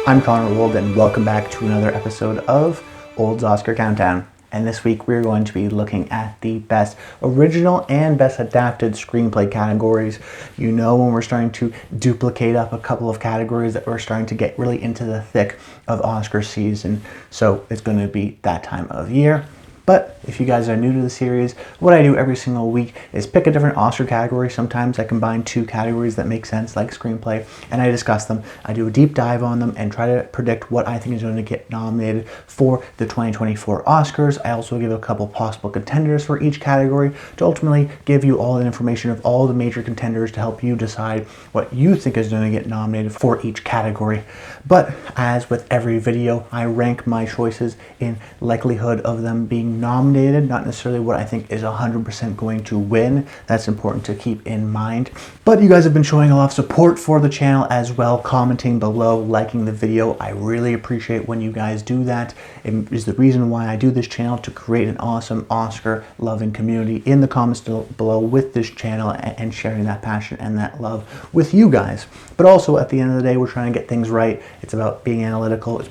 I'm Connor Wold, and welcome back to another episode of Old's Oscar Countdown. And this week we're going to be looking at the Best Original and Best Adapted Screenplay categories. You know, when we're starting to duplicate up a couple of categories, that we're starting to get really into the thick of Oscar season. So it's going to be that time of year. But if you guys are new to the series, what I do every single week is pick a different Oscar category. Sometimes I combine two categories that make sense, like screenplay, and I discuss them. I do a deep dive on them and try to predict what I think is going to get nominated for the 2024 Oscars. I also give a couple possible contenders for each category to ultimately give you all the information of all the major contenders to help you decide what you think is going to get nominated for each category. But as with every video, I rank my choices in likelihood of them being nominated, not necessarily what I think is 100% going to win. That's important to keep in mind. But you guys have been showing a lot of support for the channel as well, commenting below, liking the video. I really appreciate when you guys do that. It is the reason why I do this channel, to create an awesome Oscar loving community in the comments below with this channel and sharing that passion and that love with you guys. But also at the end of the day, we're trying to get things right. It's about being analytical. It's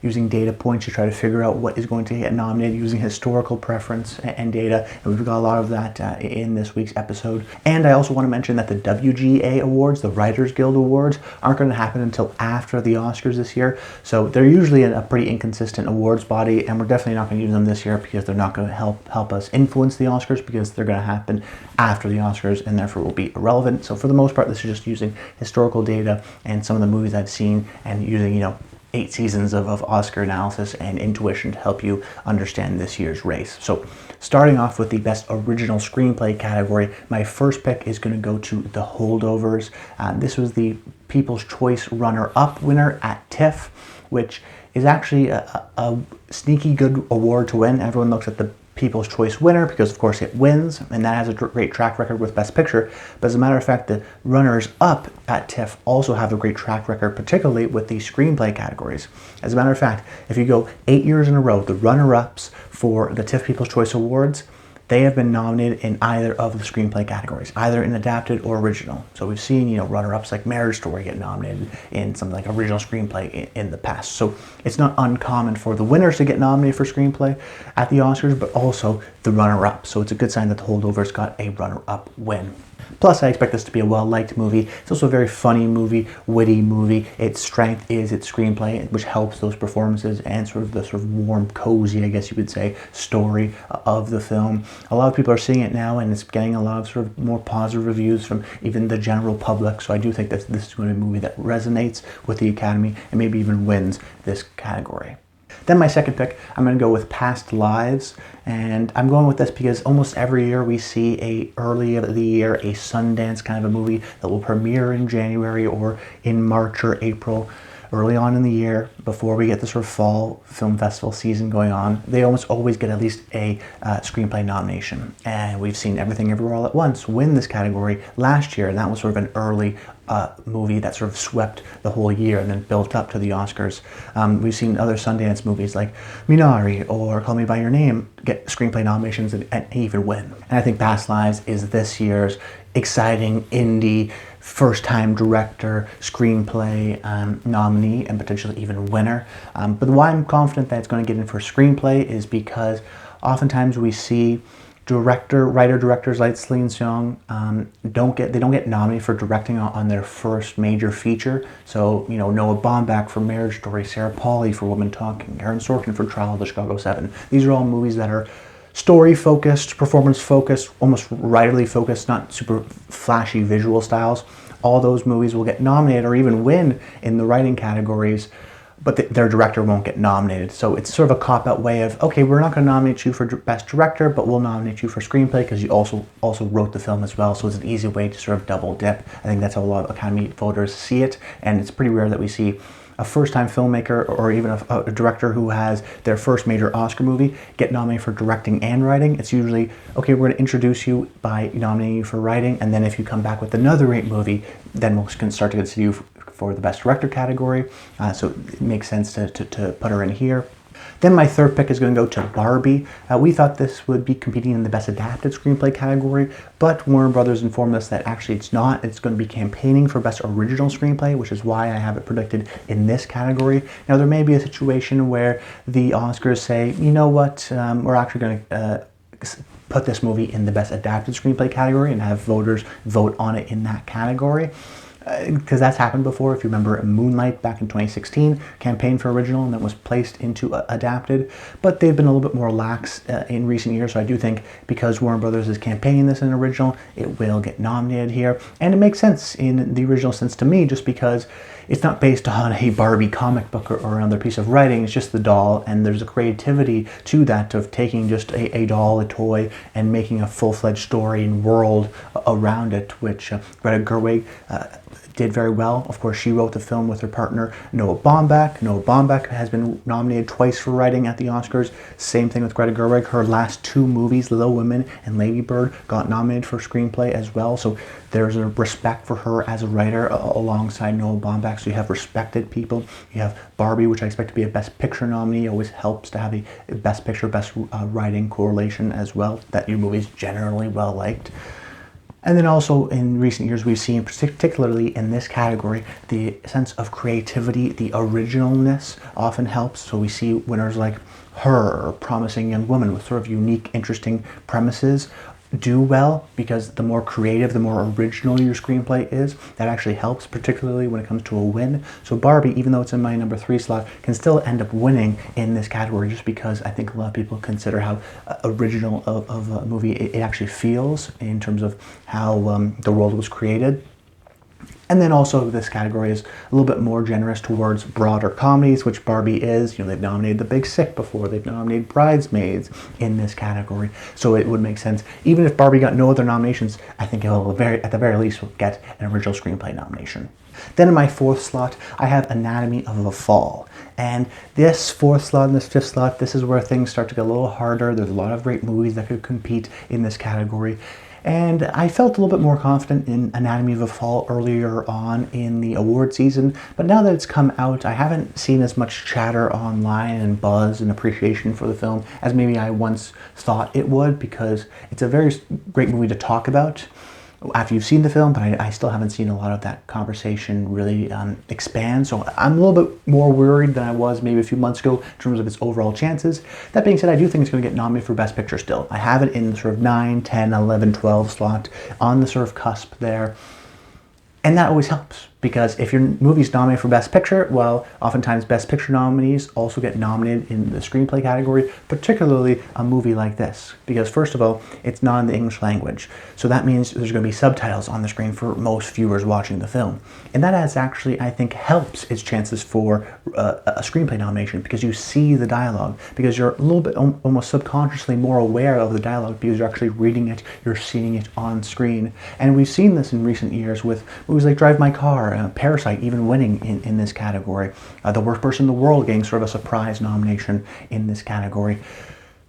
using data points to try to figure out what is going to get nominated using historical preference and data. And we've got a lot of that in this week's episode. And I also want to mention that the WGA Awards, the Writers Guild Awards, aren't going to happen until after the Oscars this year. So they're usually a pretty inconsistent awards body, and we're definitely not going to use them this year because they're not going to help us influence the Oscars, because they're going to happen after the Oscars and therefore will be irrelevant. So for the most part, this is just using historical data and some of the movies I've seen, and using 8 seasons of Oscar analysis and intuition to help you understand this year's race. So starting off with the Best Original Screenplay category, my first pick is going to go to The Holdovers. This was the People's Choice runner-up winner at TIFF, which is actually a sneaky good award to win. Everyone looks at the People's Choice winner because, of course, it wins, and that has a great track record with Best Picture. But as a matter of fact, the runners-up at TIFF also have a great track record, particularly with the screenplay categories. As a matter of fact, if you go 8 years in a row, the runner-ups for the TIFF People's Choice Awards, they have been nominated in either of the screenplay categories, either in adapted or original. So we've seen, runner-ups like Marriage Story get nominated in something like original screenplay in the past. So it's not uncommon for the winners to get nominated for screenplay at the Oscars, but also the runner-up. So it's a good sign that The Holdovers got a runner-up win. Plus, I expect this to be a well-liked movie. It's also a very funny movie, witty movie. Its strength is its screenplay, which helps those performances and the warm, cozy, I guess you could say, story of the film. A lot of people are seeing it now, and it's getting a lot of more positive reviews from even the general public. So I do think that this is going to be a movie that resonates with the Academy and maybe even wins this category. Then my second pick, I'm going to go with Past Lives, and I'm going with this because almost every year we see early of the year a Sundance kind of a movie that will premiere in January or in March or April, early on in the year, before we get the sort of fall film festival season going on. They almost always get at least a screenplay nomination, and we've seen Everything Everywhere All at Once win this category last year, and that was sort of an early movie that sort of swept the whole year and then built up to the Oscars. We've seen other Sundance movies like Minari or Call Me By Your Name get screenplay nominations and even win. And I think Past Lives is this year's exciting indie first-time director screenplay nominee and potentially even winner. But why I'm confident that it's going to get in for screenplay is because oftentimes we see writer-directors like Celine Song don't get nominated for directing on their first major feature. So, Noah Baumbach for Marriage Story, Sarah Polley for Woman Talking, Aaron Sorkin for Trial of the Chicago 7. These are all movies that are story-focused, performance-focused, almost writerly focused, not super flashy visual styles. All those movies will get nominated or even win in the writing categories, but their director won't get nominated. So it's sort of a cop-out way of, okay, we're not going to nominate you for Best Director, but we'll nominate you for Screenplay because you also wrote the film as well. So it's an easy way to sort of double dip. I think that's how a lot of Academy voters see it, and it's pretty rare that we see a first-time filmmaker or even a director who has their first major Oscar movie get nominated for directing and writing. It's usually, okay, we're going to introduce you by nominating you for writing, and then if you come back with another great movie, then we'll start to consider you for the Best Director category. So it makes sense to put her in here. Then my third pick is going to go to Barbie. We thought this would be competing in the Best Adapted Screenplay category, but Warner Brothers informed us that actually it's not. It's going to be campaigning for Best Original Screenplay, which is why I have it predicted in this category. Now, there may be a situation where the Oscars say, you know what, we're actually going to put this movie in the Best Adapted Screenplay category and have voters vote on it in that category. Because that's happened before. If you remember, Moonlight back in 2016 campaigned for original and then was placed into adapted, but they've been a little bit more lax in recent years. So I do think because Warner Brothers is campaigning this in original, it will get nominated here, and it makes sense in the original sense to me, just because it's not based on a Barbie comic book or another piece of writing. It's just the doll, and there's a creativity to that of taking just a doll, a toy, and making a full-fledged story and world around it, which Greta Gerwig did very well. Of course, she wrote the film with her partner Noah Baumbach. Noah Baumbach has been nominated twice for writing at the Oscars. Same thing with Greta Gerwig. Her last two movies, Little Women and Lady Bird, got nominated for screenplay as well. So there's a respect for her as a writer alongside Noah Baumbach. So you have respected people. You have Barbie, which I expect to be a Best Picture nominee. It always helps to have a Best Picture, Best Writing correlation as well, that your movie is generally well liked. And then also in recent years, we've seen, particularly in this category, the sense of creativity, the originalness often helps. So we see winners like Her, or Promising Young Woman, with sort of unique, interesting premises, do well, because the more creative, the more original your screenplay is. That actually helps, particularly when it comes to a win. So Barbie, even though it's in my number 3 slot, can still end up winning in this category, just because I think a lot of people consider how original of a movie it actually feels in terms of how the world was created. And then also this category is a little bit more generous towards broader comedies, which Barbie is. You know, they've nominated The Big Sick before. They've nominated Bridesmaids in this category. So it would make sense. Even if Barbie got no other nominations, I think it will at the very least get an original screenplay nomination. Then in my 4th slot, I have Anatomy of a Fall. And this 4th slot and this 5th slot, this is where things start to get a little harder. There's a lot of great movies that could compete in this category. And I felt a little bit more confident in Anatomy of a Fall earlier on in the award season, but now that it's come out, I haven't seen as much chatter online and buzz and appreciation for the film as maybe I once thought it would, because it's a very great movie to talk about after you've seen the film, but I still haven't seen a lot of that conversation really expand. So I'm a little bit more worried than I was maybe a few months ago in terms of its overall chances. That being said, I do think it's going to get nominated for Best Picture still. I have it in the sort of 9, 10, 11, 12 slot, on the sort of cusp there. And that always helps, because if your movie's nominated for Best Picture, well, oftentimes Best Picture nominees also get nominated in the screenplay category, particularly a movie like this. Because first of all, it's not in the English language. So that means there's going to be subtitles on the screen for most viewers watching the film. And that has actually, I think, helps its chances for a screenplay nomination, because you see the dialogue, because you're a little bit almost subconsciously more aware of the dialogue, because you're actually reading it, you're seeing it on screen. And we've seen this in recent years with movies like Drive My Car, Parasite even winning in this category. The Worst Person in the World getting sort of a surprise nomination in this category.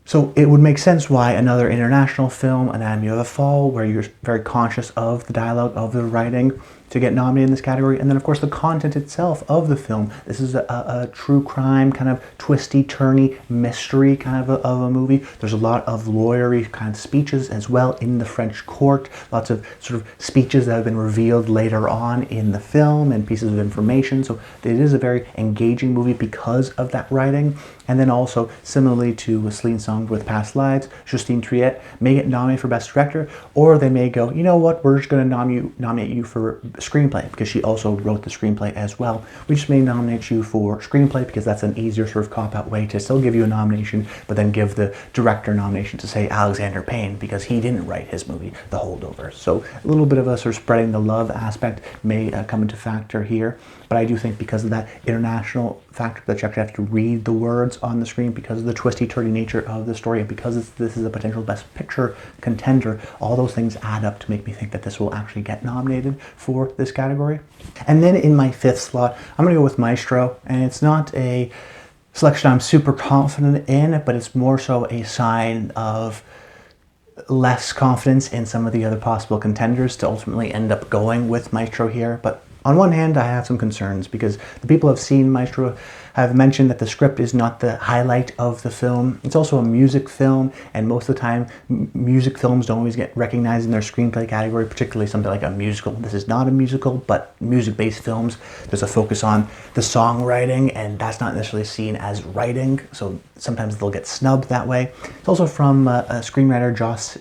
So it would make sense why another international film, Anatomy of a Fall, where you're very conscious of the dialogue, of the writing, to get nominated in this category. And then of course the content itself of the film. This is a true crime, kind of twisty, turny mystery kind of a movie. There's a lot of lawyery kind of speeches as well in the French court. Lots of sort of speeches that have been revealed later on in the film and pieces of information. So it is a very engaging movie because of that writing. And then also, similarly to Celine Song with Past Lives, Justine Triet may get nominated for Best Director, or they may go, you know what, we're just going to nominate you for Screenplay, because she also wrote the screenplay as well. We just may nominate you for Screenplay because that's an easier sort of cop-out way to still give you a nomination, but then give the director nomination to, say, Alexander Payne, because he didn't write his movie, The Holdovers. So a little bit of a sort of spreading the love aspect may come into factor here. But I do think because of that international factor that you actually have to read the words on the screen, because of the twisty-turny nature of the story, and because this is a potential Best Picture contender, all those things add up to make me think that this will actually get nominated for this category. And then in my 5th slot, I'm going to go with Maestro, and it's not a selection I'm super confident in, but it's more so a sign of less confidence in some of the other possible contenders to ultimately end up going with Maestro here. But On one hand, I have some concerns because the people who have seen Maestro have mentioned that the script is not the highlight of the film. It's also a music film, and most of the time, music films don't always get recognized in their screenplay category, particularly something like a musical. This is not a musical, but music-based films, there's a focus on the songwriting, and that's not necessarily seen as writing, so sometimes they'll get snubbed that way. It's also from a screenwriter,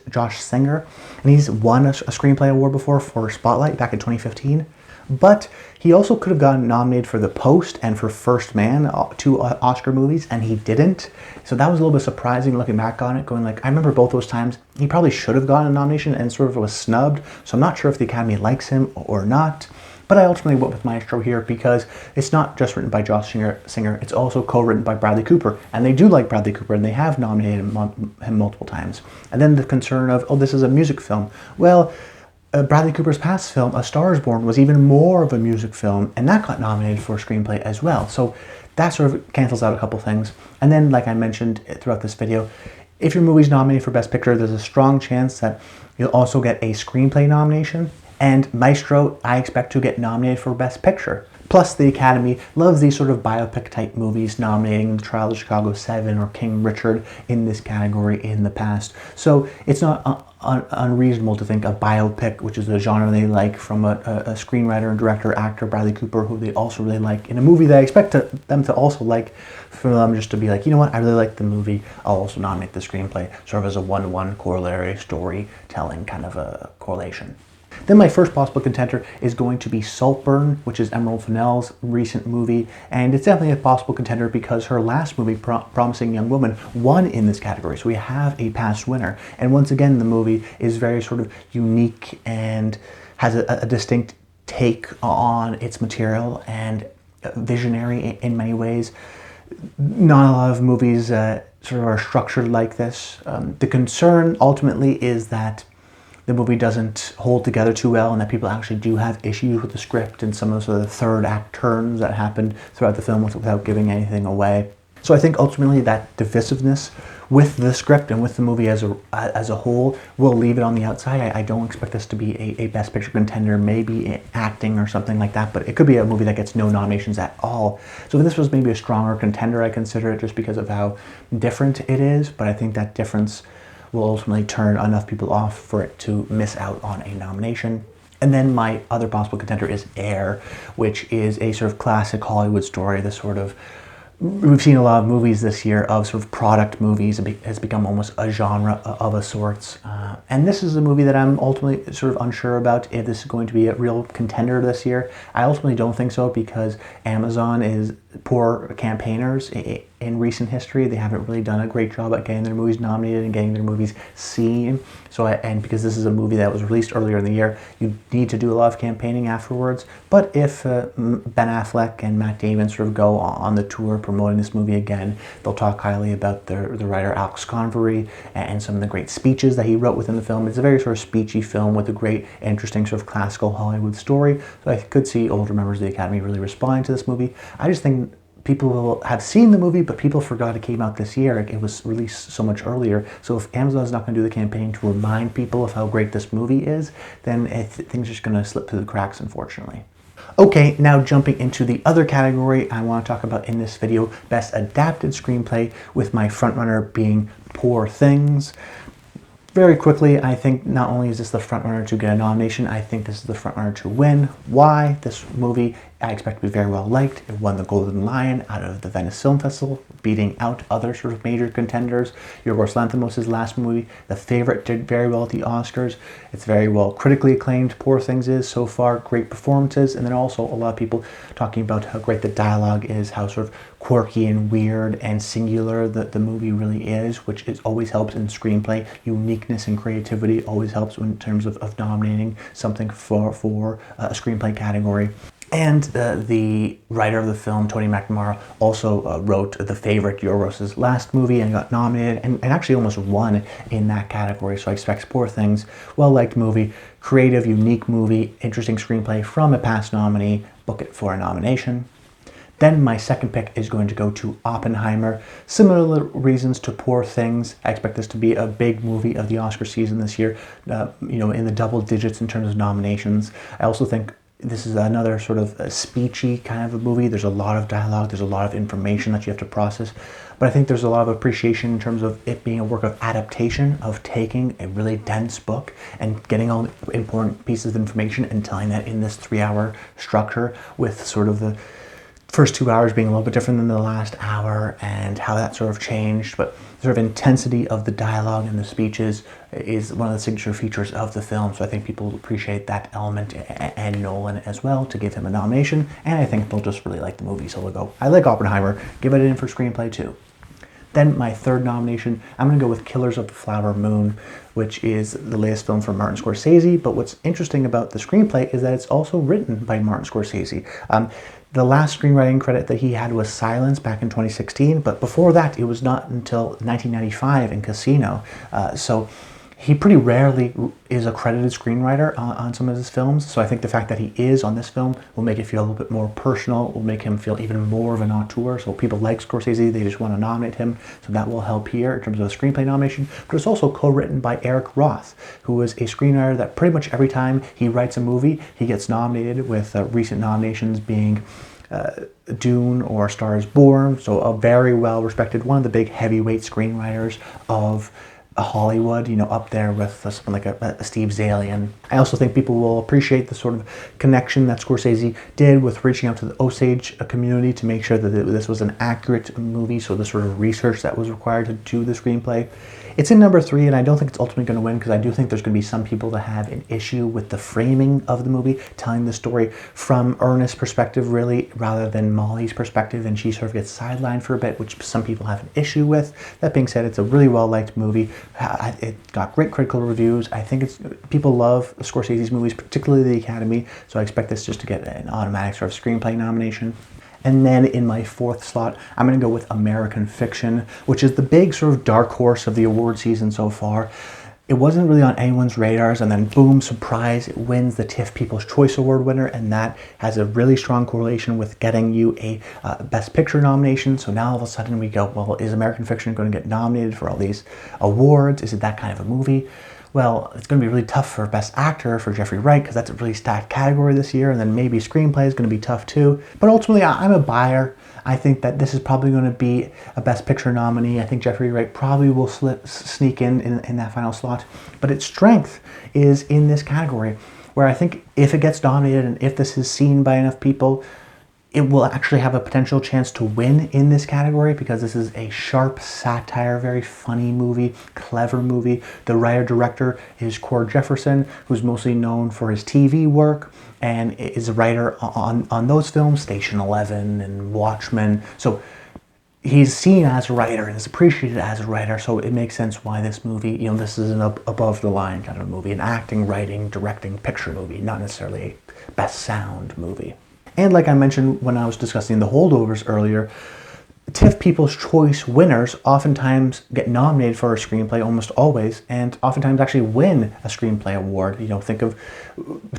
Josh Singer, and he's won a screenplay award before for Spotlight back in 2015. But he also could have gotten nominated for The Post and for First Man, two Oscar movies, and he didn't. So that was a little bit surprising looking back on it, going like, I remember both those times, he probably should have gotten a nomination and sort of was snubbed. So I'm not sure if the Academy likes him or not. But I ultimately went with Maestro here because it's not just written by Josh Singer, it's also co-written by Bradley Cooper. And they do like Bradley Cooper, and they have nominated him multiple times. And then the concern of, oh, this is a music film. Well, Bradley Cooper's past film, A Star is Born, was even more of a music film, and that got nominated for a screenplay as well. So that sort of cancels out a couple things. And then, like I mentioned throughout this video, if your movie's nominated for Best Picture, there's a strong chance that you'll also get a screenplay nomination. And Maestro, I expect to get nominated for Best Picture. Plus, the Academy loves these sort of biopic-type movies, nominating The Trial of Chicago 7 or King Richard in this category in the past. So it's not unreasonable to think a biopic, which is a genre they like, from a screenwriter and director, actor, Bradley Cooper, who they also really like, in a movie that I expect them to also like, for them just to be like, you know what, I really like the movie, I'll also nominate the screenplay, sort of as a one-to-one corollary storytelling kind of a correlation. Then my first possible contender is going to be Saltburn, which is Emerald Fennell's recent movie, and it's definitely a possible contender because her last movie, Promising Young Woman, won in this category, so we have a past winner. And once again, the movie is very sort of unique and has a distinct take on its material and visionary in many ways. Not a lot of movies sort of are structured like this. The concern ultimately is that the movie doesn't hold together too well, and that people actually do have issues with the script and some of the sort of third act turns that happened throughout the film without giving anything away. So I think ultimately that divisiveness with the script and with the movie as a whole will leave it on the outside. I don't expect this to be a Best Picture contender, maybe acting or something like that, but it could be a movie that gets no nominations at all. So if this was maybe a stronger contender, I consider it just because of how different it is, but I think that difference will ultimately turn enough people off for it to miss out on a nomination. And then my other possible contender is Air, which is a sort of classic Hollywood story. This sort of, we've seen a lot of movies this year of sort of product movies. It has become almost a genre of a sorts. And this is a movie that I'm ultimately sort of unsure about if this is going to be a real contender this year. I ultimately don't think so because Amazon is poor campaigners in recent history. They haven't really done a great job at getting their movies nominated and getting their movies seen. So, and because this is a movie that was released earlier in the year, you need to do a lot of campaigning afterwards. But if Ben Affleck and Matt Damon sort of go on the tour promoting this movie again, they'll talk highly about the writer Alex Convery and some of the great speeches that he wrote within the film. It's a very sort of speechy film with a great, interesting sort of classical Hollywood story. So I could see older members of the Academy really responding to this movie. I just think people will have seen the movie, but people forgot it came out this year. It was released so much earlier. So if Amazon's not going to do the campaign to remind people of how great this movie is, then things are just going to slip through the cracks, unfortunately. Okay, now jumping into the other category I want to talk about in this video, Best Adapted Screenplay, with my frontrunner being Poor Things. Very quickly, I think not only is this the frontrunner to get a nomination, I think this is the frontrunner to win. Why? This movie I expect to be very well liked. It won the Golden Lion out of the Venice Film Festival, beating out other sort of major contenders. Yorgos Lanthimos' last movie, The Favorite, did very well at the Oscars. It's very well critically acclaimed, Poor Things is so far, great performances, and then also a lot of people talking about how great the dialogue is, how sort of quirky and weird and singular the movie really is, which always helps in screenplay. Uniqueness and creativity always helps in terms of nominating something for a screenplay category. And the writer of the film, Tony McNamara, also wrote The Favorite, Yorgos' last movie, and got nominated and actually almost won in that category. So I expect Poor Things, well-liked movie, creative, unique movie, interesting screenplay from a past nominee, book it for a nomination. Then my second pick is going to go to Oppenheimer. Similar reasons to Poor Things. I expect this to be a big movie of the Oscar season this year, in the double digits in terms of nominations. I also think This is another sort of a speechy kind of a movie. There's a lot of dialogue, there's a lot of information that you have to process. But I think there's a lot of appreciation in terms of it being a work of adaptation, of taking a really dense book and getting all the important pieces of information and telling that in this 3-hour structure, with sort of the first 2 hours being a little bit different than the last hour, and how that sort of changed. But the sort of intensity of the dialogue and the speeches is one of the signature features of the film. So I think people appreciate that element, and Nolan as well, to give him a nomination. And I think they'll just really like the movie. So they'll go, I like Oppenheimer, give it in for screenplay too. Then my third nomination, I'm going to go with Killers of the Flower Moon, which is the latest film from Martin Scorsese. But what's interesting about the screenplay is that it's also written by Martin Scorsese. The last screenwriting credit that he had was Silence back in 2016, but before that, it was not until 1995 in Casino. So he pretty rarely is a credited screenwriter on some of his films. So I think the fact that he is on this film will make it feel a little bit more personal, will make him feel even more of an auteur. So people like Scorsese, they just want to nominate him. So that will help here in terms of a screenplay nomination. But it's also co-written by Eric Roth, who is a screenwriter that pretty much every time he writes a movie, he gets nominated, with recent nominations being Dune or Star is Born. So a very well-respected, one of the big heavyweight screenwriters of Hollywood, you know, up there with someone like a Steve Zalian. I also think people will appreciate the sort of connection that Scorsese did with reaching out to the Osage community to make sure that this was an accurate movie, so the sort of research that was required to do the screenplay. It's in number 3, and I don't think it's ultimately going to win, because I do think there's going to be some people that have an issue with the framing of the movie, telling the story from Ernest's perspective, really, rather than Molly's perspective, and she sort of gets sidelined for a bit, which some people have an issue with. That being said, it's a really well-liked movie. It got great critical reviews. I think people love Scorsese's movies, particularly the Academy, so I expect this just to get an automatic sort of screenplay nomination. And then in my 4th slot, I'm going to go with American Fiction, which is the big sort of dark horse of the award season so far. It wasn't really on anyone's radars, and then boom, surprise, it wins the TIFF People's Choice Award winner, and that has a really strong correlation with getting you a Best Picture nomination. So now all of a sudden we go, well, is American Fiction going to get nominated for all these awards? Is it that kind of a movie? Well, it's going to be really tough for Best Actor for Jeffrey Wright, because that's a really stacked category this year, and then maybe Screenplay is going to be tough too. But ultimately, I'm a buyer. I think that this is probably going to be a Best Picture nominee. I think Jeffrey Wright probably will sneak in that final slot. But its strength is in this category, where I think if it gets nominated and if this is seen by enough people, it will actually have a potential chance to win in this category, because this is a sharp satire, very funny movie, clever movie. The writer-director is Cord Jefferson, who's mostly known for his TV work, and is a writer on those films, Station 11 and Watchmen. So he's seen as a writer and is appreciated as a writer, so it makes sense why this movie, you know, this is an above-the-line kind of movie, an acting, writing, directing picture movie, not necessarily a best sound movie. And like I mentioned when I was discussing the Holdovers earlier, TIFF People's Choice winners oftentimes get nominated for a screenplay, almost always, and oftentimes actually win a screenplay award. You know, think of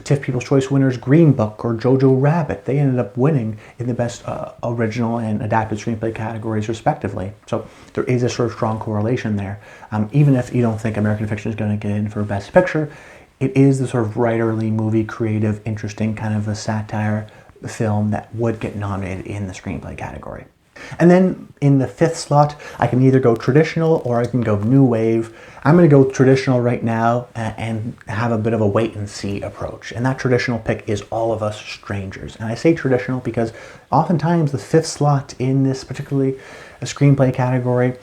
TIFF People's Choice winners Green Book or Jojo Rabbit. They ended up winning in the Best Original and Adapted Screenplay categories, respectively. So there is a sort of strong correlation there. Even if you don't think American Fiction is going to get in for Best Picture, it is the sort of writerly, movie, creative, interesting kind of a satire film that would get nominated in the screenplay category. And then in the 5th slot, I can either go traditional or I can go new wave. I'm going to go traditional right now and have a bit of a wait and see approach. And that traditional pick is All of Us Strangers. And I say traditional because oftentimes the 5th slot in this particularly a screenplay category,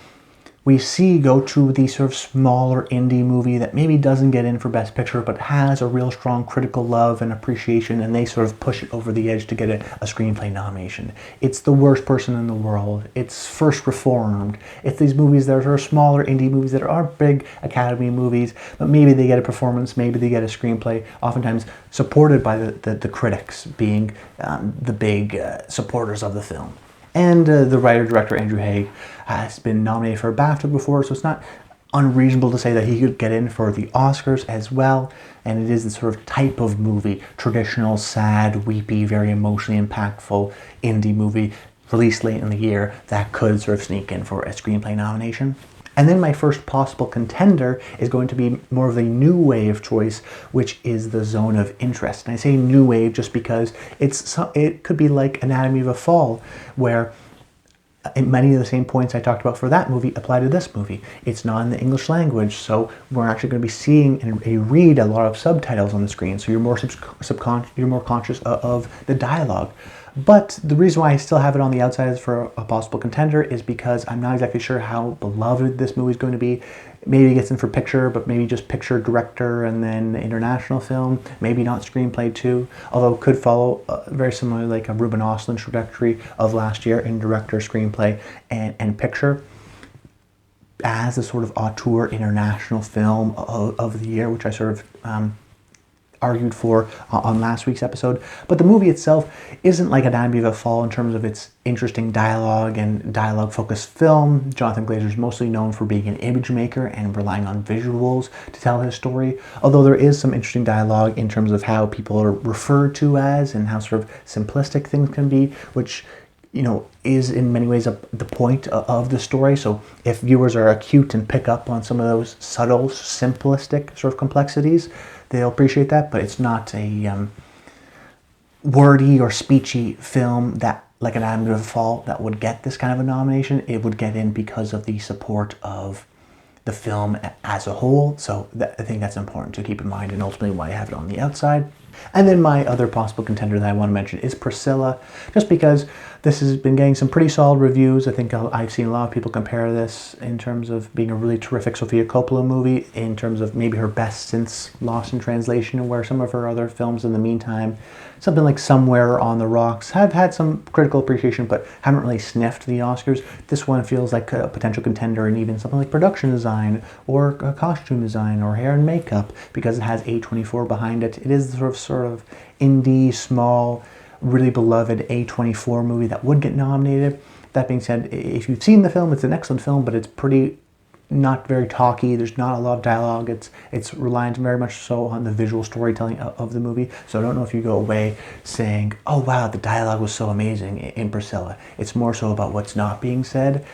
we see go to the sort of smaller indie movie that maybe doesn't get in for Best Picture, but has a real strong critical love and appreciation, and they sort of push it over the edge to get a screenplay nomination. It's The Worst Person in the World. It's First Reformed. It's these movies that are sort of smaller indie movies that aren't big Academy movies, but maybe they get a performance, maybe they get a screenplay, oftentimes supported by the critics being the big supporters of the film. And the writer-director Andrew Haigh has been nominated for a BAFTA before, so it's not unreasonable to say that he could get in for the Oscars as well. And it is the sort of type of movie, traditional, sad, weepy, very emotionally impactful indie movie released late in the year that could sort of sneak in for a screenplay nomination. And then my first possible contender is going to be more of a new wave choice, which is the zone of interest. And I say new wave just because it could be like Anatomy of a Fall, where many of the same points I talked about for that movie apply to this movie. It's not in the English language, so we're actually going to be seeing and read a lot of subtitles on the screen, so you're more you're more conscious of the dialogue. But the reason why I still have it on the outside as for a possible contender is because I'm not exactly sure how beloved this movie is going to be. Maybe it gets in for picture, but maybe just picture, director, and then international film. Maybe not screenplay too, although it could follow very similar like a Ruben Östlund trajectory of last year in director, screenplay, and picture as a sort of auteur international film of the year, which I sort of argued for on last week's episode. But the movie itself isn't like Anatomy of a Fall in terms of its interesting dialogue and dialogue-focused film. Jonathan Glazer is mostly known for being an image maker and relying on visuals to tell his story, although there is some interesting dialogue in terms of how people are referred to as and how sort of simplistic things can be, which is in many ways the point of the story. So if viewers are acute and pick up on some of those subtle, simplistic sort of complexities, they'll appreciate that, but it's not a wordy or speechy film that, like Anatomy of a Fall, that would get this kind of a nomination. It would get in because of the support of the film as a whole. So I think that's important to keep in mind, and ultimately why I have it on the outside. And then my other possible contender that I want to mention is Priscilla, just because this has been getting some pretty solid reviews. I think I've seen a lot of people compare this in terms of being a really terrific Sofia Coppola movie, in terms of maybe her best since Lost in Translation, where some of her other films in the meantime, something like Somewhere on the Rocks, have had some critical appreciation but haven't really sniffed the Oscars. This one feels like a potential contender in even something like production design or costume design or hair and makeup, because it has A24 behind it. It is the sort of indie, small, really beloved A24 movie that would get nominated. That being said, if you've seen the film, it's an excellent film, but it's pretty not very talky. There's not a lot of dialogue. It's reliant very much so on the visual storytelling of the movie. So I don't know if you go away saying, oh wow, the dialogue was so amazing in Priscilla. It's more so about what's not being said.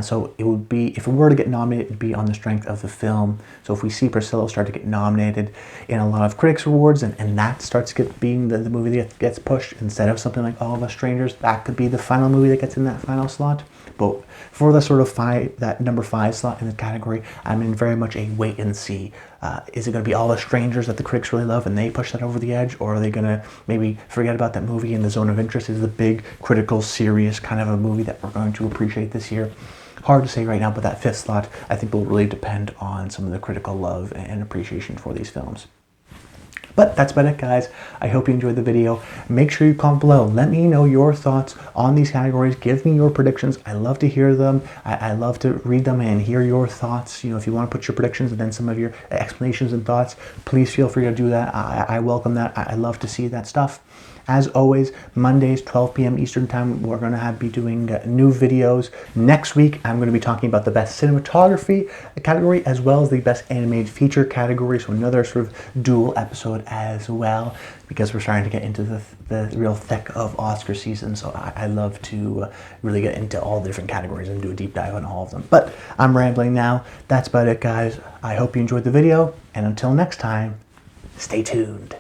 So it would be, if it were to get nominated, it would be on the strength of the film. So if we see Priscilla start to get nominated in a lot of critics awards, and that starts being the movie that gets pushed instead of something like All of Us Strangers, that could be the final movie that gets in that final slot. But for the sort of that number 5 slot in the category, I'm in very much a wait and see. Is it going to be All the Strangers that the critics really love and they push that over the edge, or are they going to maybe forget about that movie and the Zone of Interest is the big, critical, serious kind of a movie that we're going to appreciate this year? Hard to say right now, but that 5th slot I think will really depend on some of the critical love and appreciation for these films. But that's about it, guys. I hope you enjoyed the video. Make sure you comment below. Let me know your thoughts on these categories. Give me your predictions. I love to hear them. I love to read them and hear your thoughts. If you want to put your predictions and then some of your explanations and thoughts, please feel free to do that. I welcome that. I love to see that stuff. As always, Mondays, 12 p.m. Eastern Time, we're going to be doing new videos. Next week, I'm going to be talking about the Best Cinematography category as well as the Best Animated Feature category, so another sort of dual episode as well, because we're starting to get into the real thick of Oscar season, so I love to really get into all the different categories and do a deep dive on all of them. But I'm rambling now. That's about it, guys. I hope you enjoyed the video, and until next time, stay tuned.